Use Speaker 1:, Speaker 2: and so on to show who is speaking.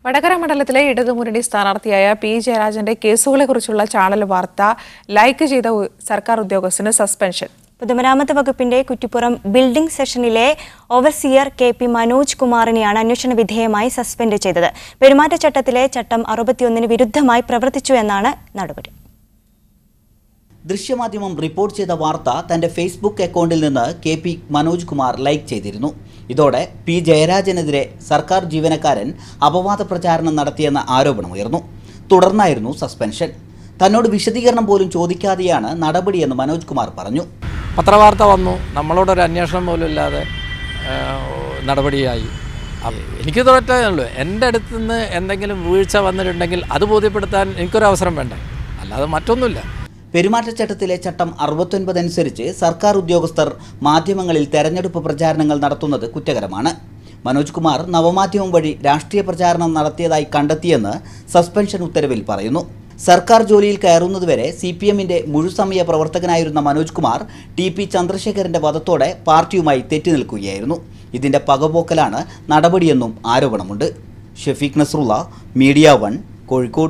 Speaker 1: വടകര മണ്ഡലത്തിലെ ഇടതുമുന്നണി സ്ഥാനാർത്ഥിയായ പി ജയരാജന്റെ കേസുകളെക്കുറിച്ചുള്ള ചാനൽ വാർത്ത ലൈക്ക് ചെയ്ത സർക്കാർ ഉദ്യോഗസ്ഥന് സസ്പെൻഷൻ.
Speaker 2: പൊതുമരാമത്ത് വകുപ്പിന്റെ കുറ്റിപ്പുറം ബിൽഡിംഗ് സെഷനിലെ ഓവർസിയർ കെ.പി. മനോജ് കുമാറിനെയാണ് അന്വേഷണ വിധേയമായി സസ്പെൻഡ് ചെയ്തത്. പെരുമാറ്റച്ചട്ടത്തിലെ ചട്ടം 61-ന് വിരുദ്ധമായി പ്രവർത്തിച്ചു എന്നാണ് നടപടി.
Speaker 3: ദൃശ്യമാധ്യമം റിപ്പോർട്ട് ചെയ്ത വാർത്ത തന്റെ ഫേസ്ബുക്ക് അക്കൗണ്ടിൽ നിന്ന് കെ.പി. മനോജ് കുമാർ ലൈക്ക് ചെയ്തിരുന്നു. ഇതോടെ പി ജയരാജനെതിരെ സർക്കാർ ജീവനക്കാരൻ അപവാദ പ്രചാരണം നടത്തിയെന്ന ആരോപണമുയർന്നു. തുടർന്നായിരുന്നു സസ്പെൻഷൻ. തന്നോട് വിശദീകരണം പോലും ചോദിക്കാതെയാണ് നടപടിയെന്ന് മനോജ് കുമാർ പറഞ്ഞു.
Speaker 4: പത്രവാർത്ത വന്നു, നമ്മളോടൊരു അന്വേഷണം പോലും ഇല്ലാതെ നടപടിയായി. എനിക്ക് തോറ്റേ എൻ്റെ അടുത്ത് നിന്ന് എന്തെങ്കിലും വീഴ്ച വന്നിട്ടുണ്ടെങ്കിൽ അത് ബോധ്യപ്പെടുത്താൻ എനിക്കൊരു അവസരം വേണ്ടേ, അല്ലാതെ മറ്റൊന്നുമില്ല.
Speaker 3: പെരുമാറ്റച്ചട്ടത്തിലെ ചട്ടം 69 അനുസരിച്ച് സർക്കാർ ഉദ്യോഗസ്ഥർ മാധ്യമങ്ങളിൽ തെരഞ്ഞെടുപ്പ് പ്രചാരണങ്ങൾ നടത്തുന്നത് കുറ്റകരമാണ്. മനോജ് കുമാർ നവമാധ്യമം വഴി രാഷ്ട്രീയ പ്രചാരണം നടത്തിയതായി കണ്ടെത്തിയെന്ന് സസ്പെൻഷൻ ഉത്തരവിൽ പറയുന്നു. സർക്കാർ ജോലിയിൽ കയറുന്നതുവരെ CPM-ന്റെ മുഴുസമയ പ്രവർത്തകനായിരുന്ന മനോജ് കുമാർ TP ചന്ദ്രശേഖരന്റെ വധത്തോടെ പാർട്ടിയുമായി തെറ്റി നിൽക്കുകയായിരുന്നു. ഇതിന്റെ പകപോക്കലാണ് നടപടിയെന്നും ആരോപണമുണ്ട്. ഷഫീഖ് നസ്രുള്ള, മീഡിയ 1, കോഴിക്കോട്.